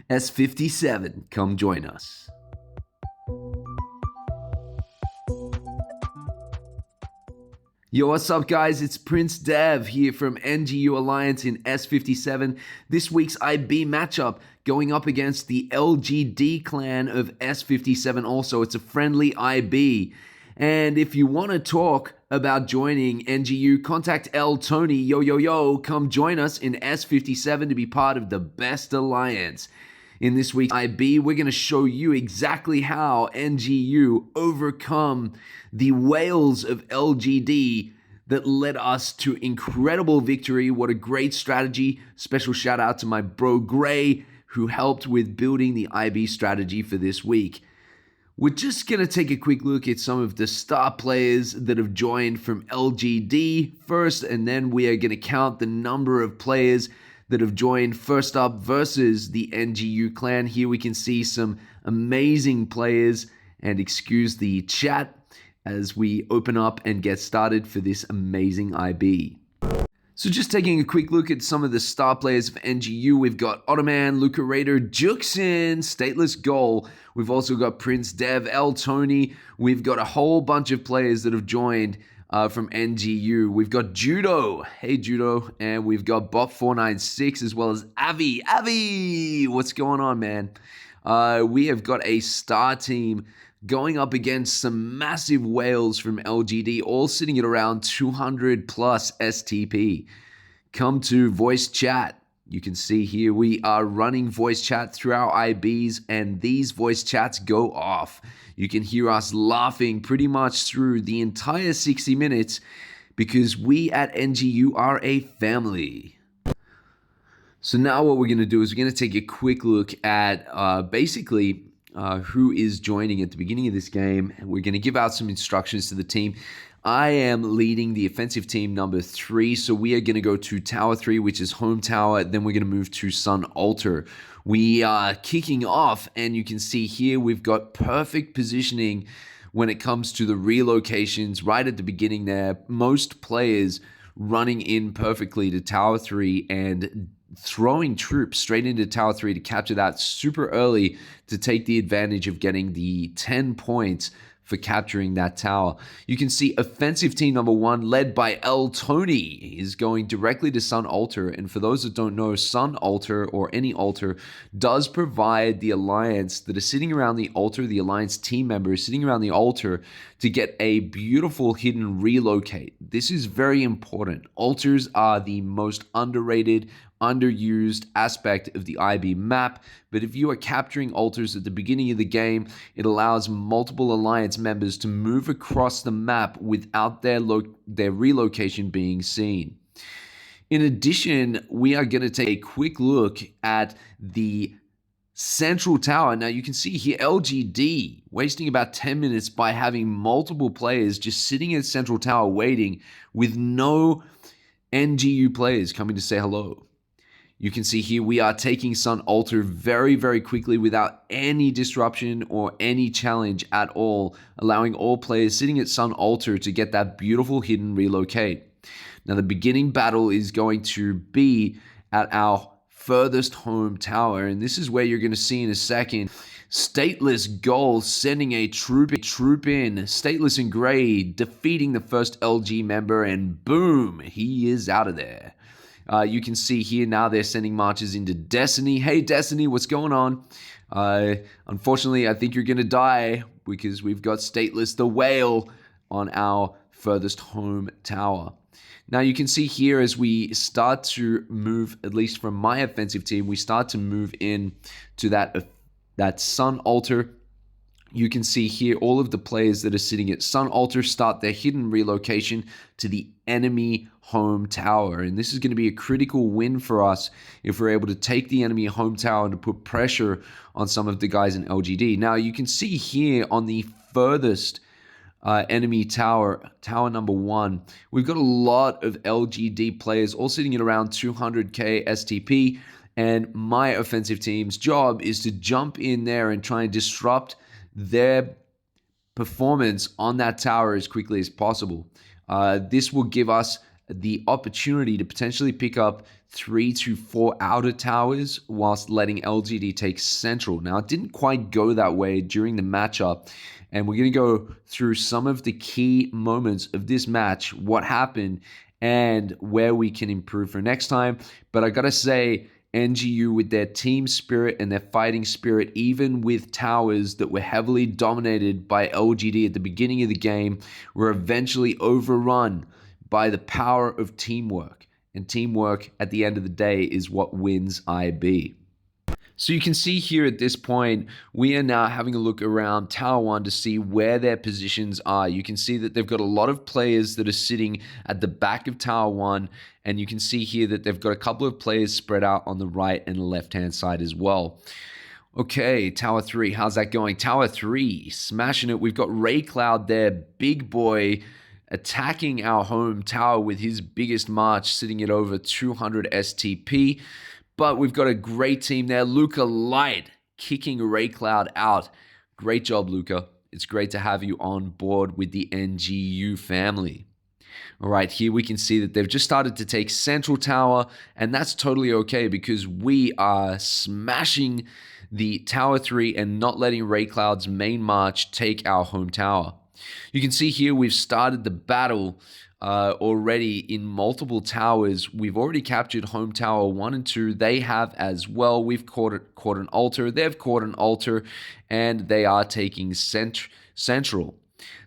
S57, come join us. Yo, what's up, guys? It's Prince Dev here from NGU Alliance in S57. This week's IB matchup going up against the LGD clan of S57 also. It's a friendly IB. And if you want to talk about joining NGU, contact ElTony. YoYoYo, come join us in S57 to be part of the best alliance. In this week's IB, we're going to show you exactly how NGU overcome the whales of LGD that led us to incredible victory. What a great strategy. Special shout out to my bro Gray, who helped with building the IB strategy for this week. We're just going to take a quick look at some of the star players that have joined from LGD first, and then we are going to count the number of players that have joined first up versus the NGU clan. Here we can see some amazing players, and excuse the chat as we open up and get started for this amazing IB. So just taking a quick look at some of the star players of NGU, we've got Ottoman, Luca Raider, Juxin, Stateless Goal. We've also got Prince Dev, ElTony. We've got a whole bunch of players that have joined from NGU. We've got Judo, hey Judo, and we've got Bot496 as well as Avi. Avi, what's going on, man? We have got a star team going up against some massive whales from LGD, all sitting at around 200 plus STP. Come to voice chat. You can see here we are running voice chat through our IBs, and these voice chats go off. You can hear us laughing pretty much through the entire 60 minutes because we at NGU are a family. So now what we're going to do is we're going to take a quick look at who is joining at the beginning of this game. We're going to give out some instructions to the team. I am leading the offensive team number 3, so we are going to go to Tower 3, which is home tower. Then we're going to move to Sun Altar. We are kicking off, and you can see here we've got perfect positioning when it comes to the relocations right at the beginning there. Most players running in perfectly to Tower 3 and throwing troops straight into Tower 3 to capture that super early to take the advantage of getting the 10 points for capturing that tower. You can see offensive team number 1 led by ElTony is going directly to Sun Altar. And for those that don't know, Sun Altar or any altar does provide the alliance that is sitting around the altar, the alliance team members sitting around the altar to get a beautiful hidden relocate. This is very important. Altars are the most underrated, underused aspect of the IB map, but if you are capturing altars at the beginning of the game, it allows multiple alliance members to move across the map without their relocation being seen. In addition, we are going to take a quick look at the central tower. Now you can see here LGD wasting about 10 minutes by having multiple players just sitting in central tower waiting with no NGU players coming to say hello. You can see here we are taking Sun Altar very, very quickly without any disruption or any challenge at all, allowing all players sitting at Sun Altar to get that beautiful hidden relocate. Now the beginning battle is going to be at our furthest home tower, and this is where you're going to see in a second Stateless Goal sending a troop in, Stateless and Gray defeating the first LG member, and boom, he is out of there. You can see here now they're sending marches into Destiny. Hey, Destiny, what's going on? Unfortunately, I think you're going to die because we've got Stateless the Whale on our furthest home tower. Now, you can see here as we start to move, at least from my offensive team, we start to move in to that Sun Altar. You can see here all of the players that are sitting at Sun Altar start their hidden relocation to the enemy home tower. And this is going to be a critical win for us if we're able to take the enemy home tower and to put pressure on some of the guys in LGD. Now, you can see here on the furthest enemy tower, tower number 1, we've got a lot of LGD players all sitting at around 200k STP. And my offensive team's job is to jump in there and try and disrupt their performance on that tower as quickly as possible. This will give us the opportunity to potentially pick up 3 to 4 outer towers whilst letting LGD take central. Now, it didn't quite go that way during the matchup, and we're going to go through some of the key moments of this match, what happened, and where we can improve for next time. But I gotta say, NGU with their team spirit and their fighting spirit, even with towers that were heavily dominated by LGD at the beginning of the game, were eventually overrun by the power of teamwork. And teamwork, at the end of the day, is what wins IB. So you can see here at this point, we are now having a look around Tower 1 to see where their positions are. You can see that they've got a lot of players that are sitting at the back of Tower 1, and you can see here that they've got a couple of players spread out on the right and the left-hand side as well. Okay, Tower 3, how's that going? Tower 3, smashing it. We've got Ray Cloud there, big boy, attacking our home tower with his biggest march, sitting at over 200 STP. But we've got a great team there. Luca Light kicking Ray Cloud out. Great job, Luca. It's great to have you on board with the NGU family. All right, here we can see that they've just started to take Central Tower, and that's totally okay because we are smashing the Tower 3 and not letting Ray Cloud's main march take our home tower. You can see here we've started the battle already in multiple towers. We've already captured home tower 1 and 2. They have as well. We've caught an altar. They've caught an altar, and they are taking central.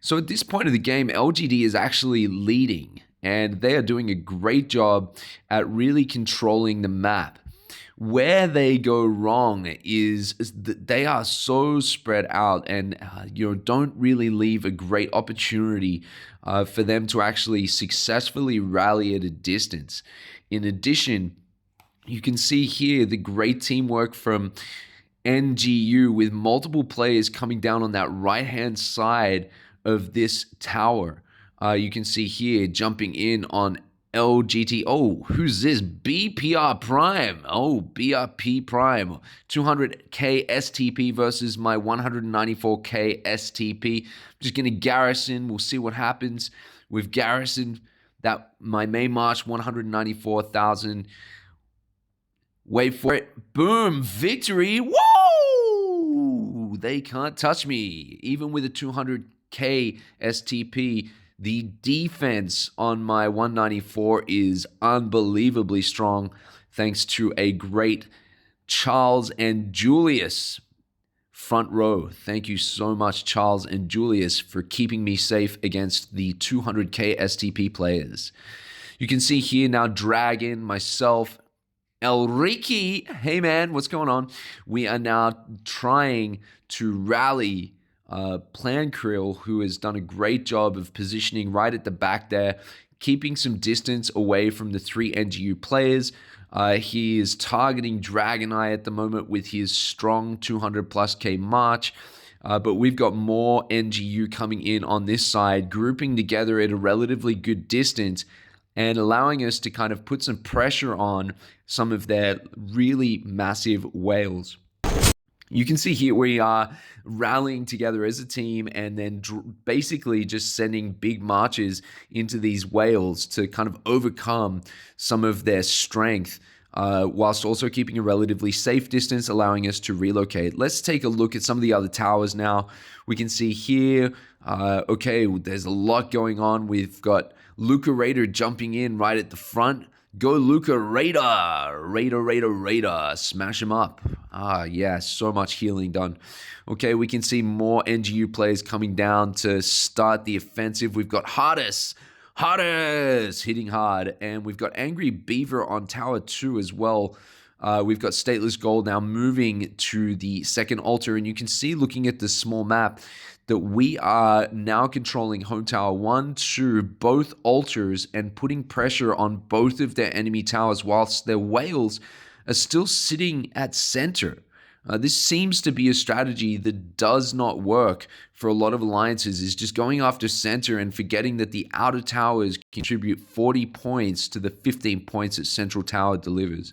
So at this point of the game, LGD is actually leading, and they are doing a great job at really controlling the map. Where they go wrong is that they are so spread out and don't really leave a great opportunity for them to actually successfully rally at a distance. In addition, you can see here the great teamwork from NGU with multiple players coming down on that right-hand side of this tower. You can see here jumping in on LGT. Oh, who's this? BPR Prime. Oh, BRP Prime. 200k STP versus my 194k STP. I'm just going to garrison. We'll see what happens with garrison. That my main march 194,000. Wait for it. Boom. Victory. Whoa! They can't touch me. Even with a 200k STP. The defense on my 194 is unbelievably strong thanks to a great Charles and Julius front row. Thank you so much, Charles and Julius, for keeping me safe against the 200k STP players. You can see here now Dragon, myself, Elrique. Hey man, what's going on? We are now trying to rally Plan Krill, who has done a great job of positioning right at the back there, keeping some distance away from the 3 NGU players. He is targeting Dragon Eye at the moment with his strong 200 plus K march. But we've got more NGU coming in on this side, grouping together at a relatively good distance and allowing us to kind of put some pressure on some of their really massive whales. You can see here we are rallying together as a team and then basically just sending big marches into these whales to kind of overcome some of their strength, whilst also keeping a relatively safe distance, allowing us to relocate. Let's take a look at some of the other towers now. We can see here, okay, there's a lot going on. We've got Luca Raider jumping in right at the front. Go Luca Raider! Raider! Smash him up. Yeah, so much healing done. Okay, we can see more NGU players coming down to start the offensive. We've got Hardest hitting hard. And we've got Angry Beaver on Tower 2 as well. We've got Stateless Gold now moving to the second altar. And you can see, looking at the small map, that we are now controlling home tower 1, 2, both altars, and putting pressure on both of their enemy towers whilst their whales are still sitting at center. This seems to be a strategy that does not work for a lot of alliances, is just going after center and forgetting that the outer towers contribute 40 points to the 15 points that central tower delivers.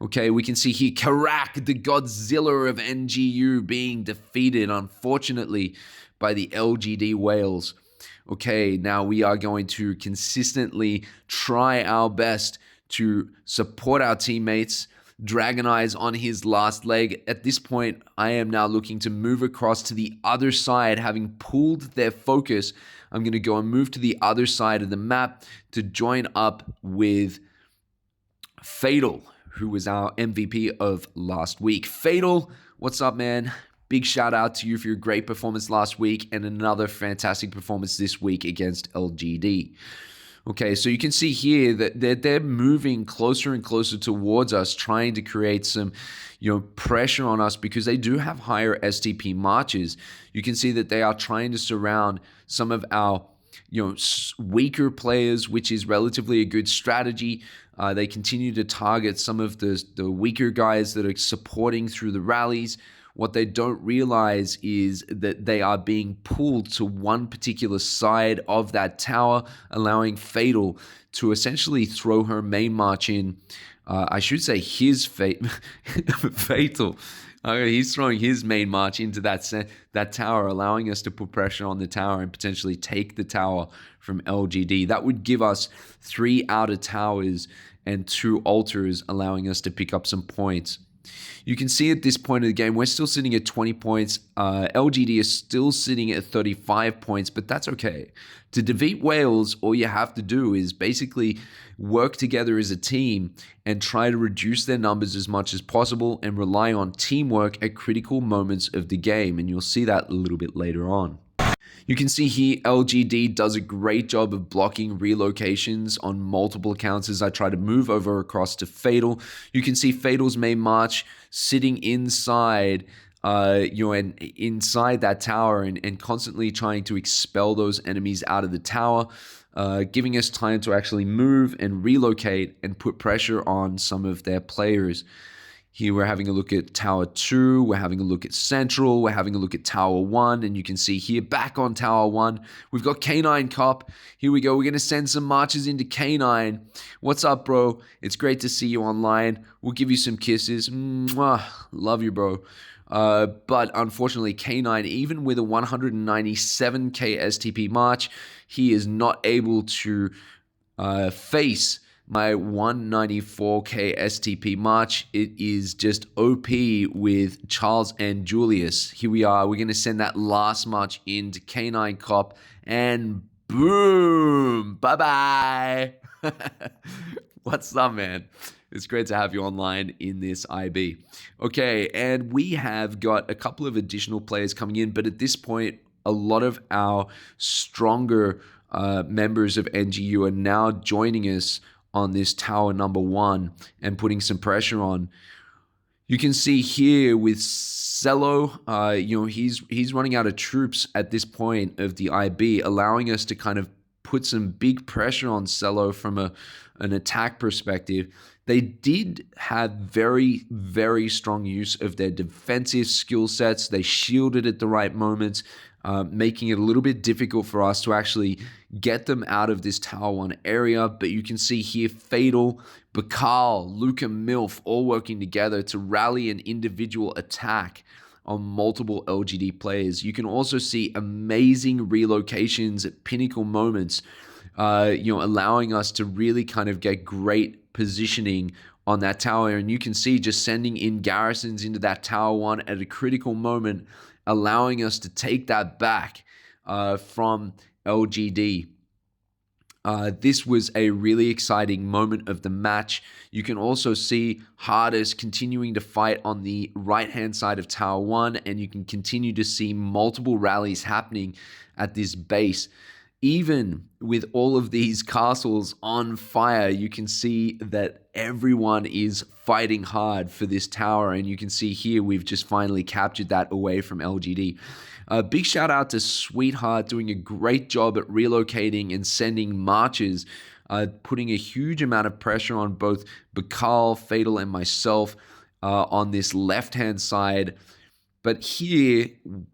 Okay, we can see here Karak, the Godzilla of NGU, being defeated, unfortunately, by the LGD Whales. Okay, now we are going to consistently try our best to support our teammates. Dragon Eyes on his last leg. At this point, I am now looking to move across to the other side, having pulled their focus. I'm going to go and move to the other side of the map to join up with Fatal, who was our MVP of last week. Fatal, what's up, man? Big shout out to you for your great performance last week and another fantastic performance this week against LGD. Okay, so you can see here that they're moving closer and closer towards us, trying to create some, pressure on us because they do have higher STP marches. You can see that they are trying to surround some of our, weaker players, which is relatively a good strategy. They continue to target some of the weaker guys that are supporting through the rallies. What they don't realize is that they are being pulled to one particular side of that tower, allowing Fatal to essentially throw her main march in. I should say his Fatal. He's throwing his main march into that tower, allowing us to put pressure on the tower and potentially take the tower from LGD. That would give us 3 outer towers and 2 altars, allowing us to pick up some points. You can see at this point of the game, we're still sitting at 20 points. LGD is still sitting at 35 points, but that's okay. To defeat Whales, all you have to do is basically work together as a team and try to reduce their numbers as much as possible and rely on teamwork at critical moments of the game. And you'll see that a little bit later on. You can see here LGD does a great job of blocking relocations on multiple accounts as I try to move over across to Fatal. You can see Fatal's main march sitting inside and inside that tower and constantly trying to expel those enemies out of the tower, giving us time to actually move and relocate and put pressure on some of their players. Here we're having a look at Tower 2, we're having a look at Central, we're having a look at Tower 1, and you can see here back on Tower 1, we've got K9 Cop. Here we go, we're going to send some marches into K9. What's up, bro? It's great to see you online. We'll give you some kisses. Mwah. Love you, bro. But unfortunately, K9, even with a 197k STP march, he is not able to face my 194k STP march. It is just OP with Charles and Julius. Here we are. We're going to send that last march into K9 Cop and boom. Bye-bye. What's up, man? It's great to have you online in this IB. Okay, and we have got a couple of additional players coming in, but at this point, a lot of our stronger members of NGU are now joining us on this tower number 1 and putting some pressure on. You can see here with Cello, he's running out of troops at this point of the IB, allowing us to kind of put some big pressure on Cello from an attack perspective. They did have very, very strong use of their defensive skill sets. They shielded at the right moments, making it a little bit difficult for us to actually get them out of this Tower 1 area. But you can see here Fatal, Bakal, Luca Milf all working together to rally an individual attack on multiple LGD players. You can also see amazing relocations at pinnacle moments, allowing us to really kind of get great positioning on that tower. And you can see just sending in garrisons into that Tower 1 at a critical moment, allowing us to take that back from LGD. This was a really exciting moment of the match. You can also see Hardest continuing to fight on the right-hand side of Tower 1, and you can continue to see multiple rallies happening at this base. Even with all of these castles on fire, you can see that everyone is fighting hard for this tower, and you can see here we've just finally captured that away from LGD. Big shout out to Sweetheart doing a great job at relocating and sending marches, putting a huge amount of pressure on both Bakal, Fatal, and myself on this left-hand side. But here,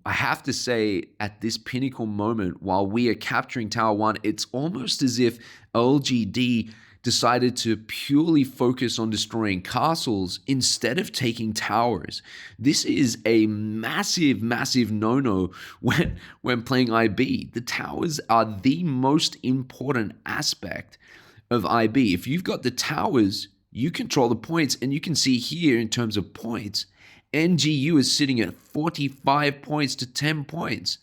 I have to say, at this pinnacle moment, while we are capturing Tower 1, it's almost as if LGD decided to purely focus on destroying castles instead of taking towers. This is a massive, massive no-no when playing IB. The towers are the most important aspect of IB. If you've got the towers, you control the points, and you can see here in terms of points, NGU is sitting at 45 points to 10 points.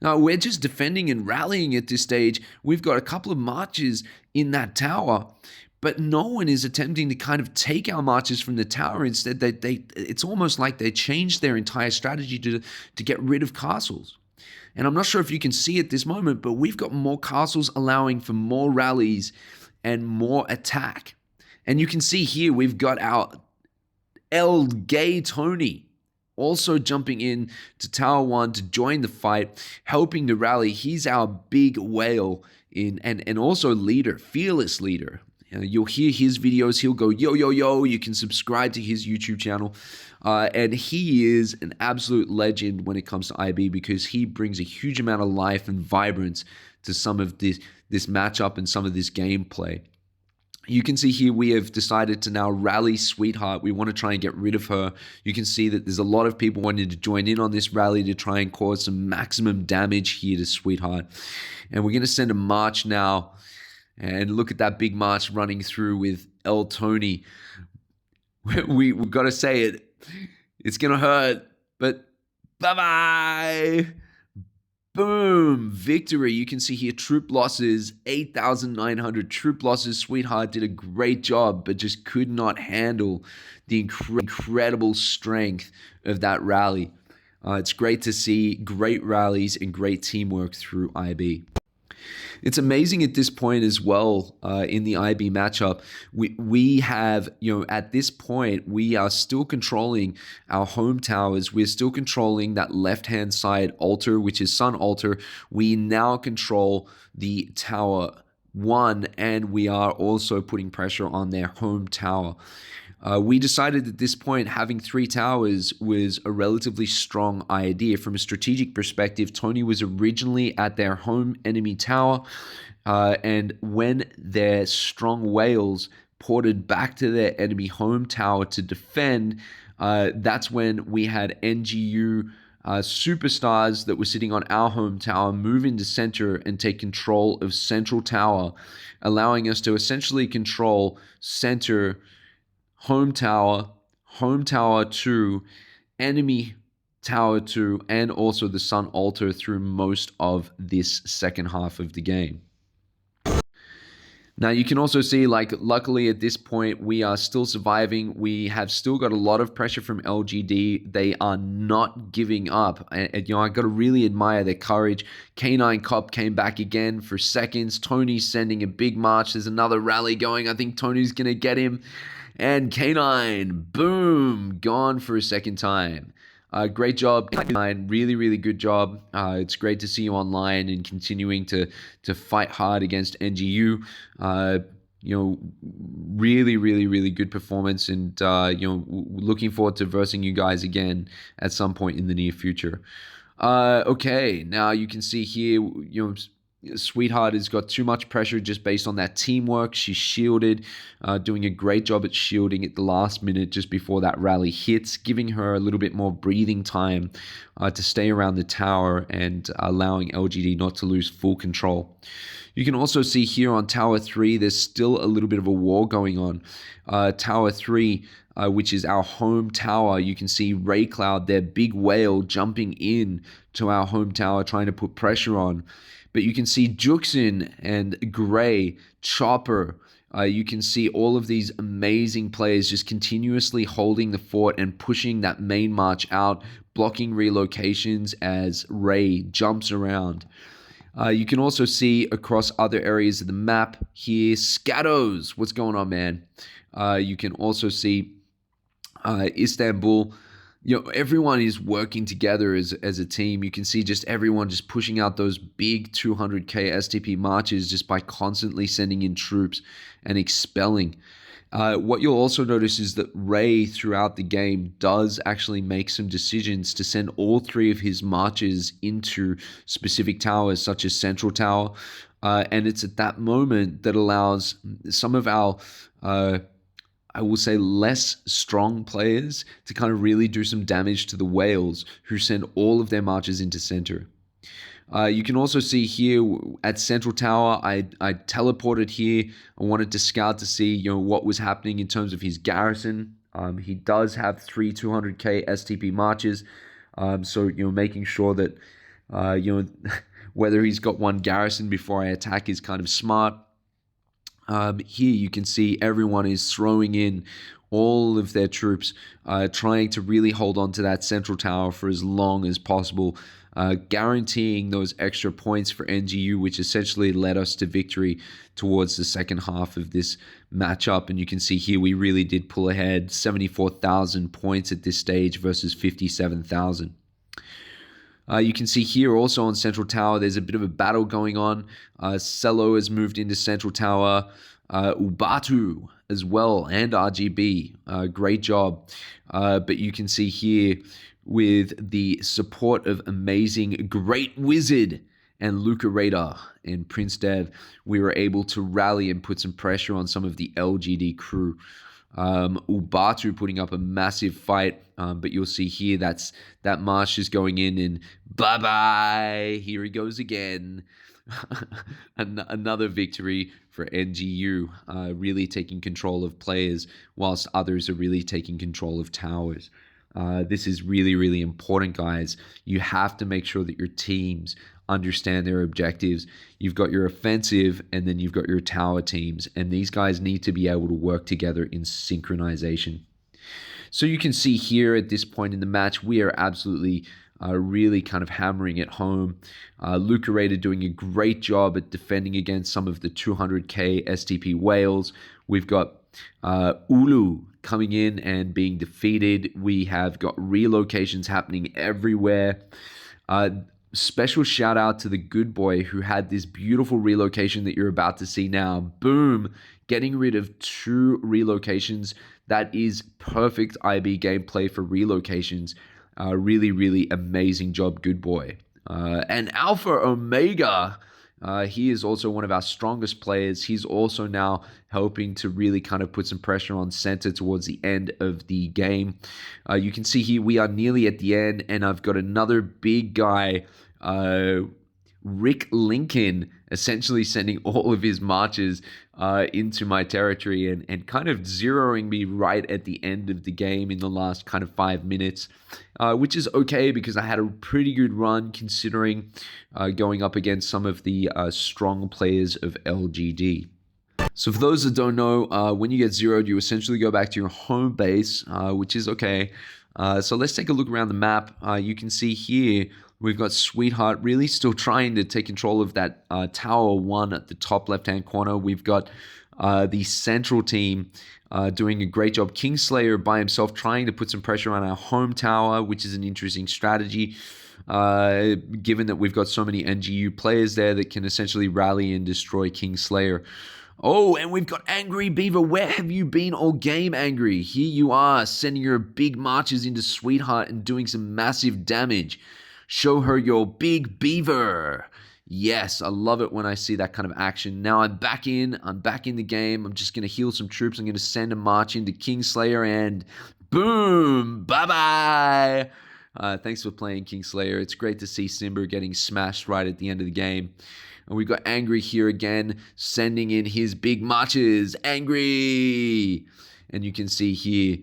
Now, we're just defending and rallying at this stage. We've got a couple of marches in that tower, but no one is attempting to kind of take our marches from the tower. Instead, it's almost like they changed their entire strategy to get rid of castles. And I'm not sure if you can see at this moment, but we've got more castles allowing for more rallies and more attack. And you can see here we've got our ElTony also jumping in to Tower 1 to join the fight, helping to rally. He's our big whale and also leader, fearless leader. You'll hear his videos. He'll go, YoYoYo. You can subscribe to his YouTube channel. And he is an absolute legend when it comes to IB because he brings a huge amount of life and vibrance to some of this matchup and some of this gameplay. You can see here we have decided to now rally Sweetheart. We want to try and get rid of her. You can see that there's a lot of people wanting to join in on this rally to try and cause some maximum damage here to Sweetheart. And we're going to send a march now. And look at that big march running through with ElTony. We've got to say it. It's going to hurt. But bye-bye. Boom, victory. You can see here troop losses, 8,900 troop losses. Sweetheart did a great job, but just could not handle the incredible strength of that rally. It's great to see great rallies and great teamwork through IB. It's amazing at this point as well in the IB matchup. We have, at this point, we are still controlling our home towers. We're still controlling that left-hand side altar, which is Sun Altar. We now control the Tower 1, and we are also putting pressure on their home tower. We decided at this point having 3 towers was a relatively strong idea. From a strategic perspective, Tony was originally at their home enemy tower, and when their strong whales ported back to their enemy home tower to defend, that's when we had NGU superstars that were sitting on our home tower move into center and take control of central tower, allowing us to essentially control center, home tower 2, enemy tower 2, and also the Sun Altar through most of this second half of the game. Now you can also see, luckily at this point, we are still surviving. We have still got a lot of pressure from LGD. They are not giving up. I got to really admire their courage. K9 Cop came back again for seconds. Tony's sending a big march. There's another rally going. I think Tony's going to get him. And K9, boom, gone for a second time. Great job, K9. Really, really good job. It's great to see you online and continuing to fight hard against NGU. Really, really, really good performance, and looking forward to versing you guys again at some point in the near future. Okay, now you can see here, Sweetheart has got too much pressure just based on that teamwork. She's shielded, doing a great job at shielding at the last minute just before that rally hits, giving her a little bit more breathing time to stay around the tower and allowing LGD not to lose full control. You can also see here on Tower 3, there's still a little bit of a war going on. Tower 3, which is our home tower, you can see Ray Cloud, their big whale, jumping in to our home tower, trying to put pressure on. But you can see Juxin and Gray, Chopper. You can see all of these amazing players just continuously holding the fort and pushing that main march out, blocking relocations as Ray jumps around. You can also see across other areas of the map here, Scattos. What's going on, man? You can also see Istanbul. Everyone is working together as a team. You can see just everyone just pushing out those big 200k STP marches just by constantly sending in troops and expelling. What you'll also notice is that Ray throughout the game does actually make some decisions to send all 3 of his marches into specific towers such as Central Tower. And it's at that moment that allows some of our, I will say, less strong players to kind of really do some damage to the Whales, who send all of their marches into center. You can also see here at Central Tower, I teleported here. I wanted to scout to see, what was happening in terms of his garrison. He does have 3 200k STP marches, so making sure that whether he's got one garrison before I attack is kind of smart. Here you can see everyone is throwing in all of their troops, trying to really hold on to that Central Tower for as long as possible, guaranteeing those extra points for NGU, which essentially led us to victory towards the second half of this matchup. And you can see here we really did pull ahead, 74,000 points at this stage versus 57,000. You can see here also on Central Tower, there's a bit of a battle going on. Cello has moved into Central Tower. Ubatu as well, and RGB. Great job. But you can see here with the support of amazing Great Wizard and Luca Radar and Prince Dev, we were able to rally and put some pressure on some of the LGD crew. Ubatu putting up a massive fight, but you'll see here that march is going in, and bye-bye, here he goes again. Another victory for NGU, really taking control of players whilst others are really taking control of towers. This is really, really important, guys. You have to make sure that your teams understand their objectives. You've got your offensive, and then you've got your tower teams, and these guys need to be able to work together in synchronization. So you can see here at this point in the match, we are absolutely really kind of hammering it home. Luca Raider doing a great job at defending against some of the 200k STP Whales. We've got Ulu coming in and being defeated. We have got relocations happening everywhere. Special shout out to the good boy who had this beautiful relocation that you're about to see now. Boom! Getting rid of 2 relocations. That is perfect IB gameplay for relocations. Really, really amazing job, good boy. And Alpha Omega, he is also one of our strongest players. He's also now helping to really kind of put some pressure on center towards the end of the game. You can see here we are nearly at the end, and I've got another big guy, Rick Lincoln, essentially sending all of his marches into my territory and kind of zeroing me right at the end of the game in the last kind of 5 minutes, which is okay because I had a pretty good run considering going up against some of the strong players of LGD. So for those that don't know, when you get zeroed, you essentially go back to your home base, which is okay. So let's take a look around the map. You can see here we've got Sweetheart really still trying to take control of that Tower 1 at the top left-hand corner. We've got the Central team doing a great job. Kingslayer by himself trying to put some pressure on our home tower, which is an interesting strategy, given that we've got so many NGU players there that can essentially rally and destroy Kingslayer. Oh, and we've got Angry Beaver. Where have you been all game, Angry? Here you are, sending your big marches into Sweetheart and doing some massive damage. Show her your big beaver. Yes, I love it when I see that kind of action. Now I'm back in the game. I'm just going to heal some troops. I'm going to send a march into Kingslayer, and boom, bye-bye. Thanks for playing, Kingslayer. It's great to see Simber getting smashed right at the end of the game. And we've got Angry here again, sending in his big marches. Angry! And you can see here,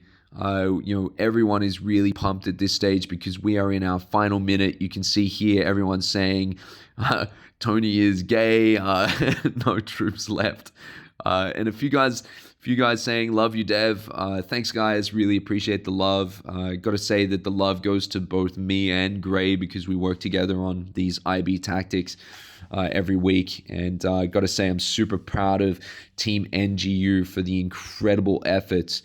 everyone is really pumped at this stage because we are in our final minute. You can see here everyone saying, Tony is gay, no troops left. And a few guys saying, love you, Dev. Thanks, guys. Really appreciate the love. Got to say that the love goes to both me and Gray because we work together on these IB tactics every week. And got to say I'm super proud of Team NGU for the incredible efforts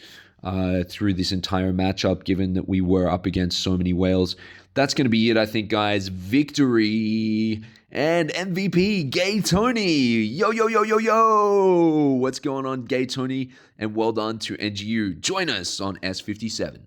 through this entire matchup, given that we were up against so many whales. That's going to be it, I think, guys. Victory and MVP, Gay Tony. Yo, yo, yo, yo, yo. What's going on, Gay Tony? And well done to NGU. Join us on S57.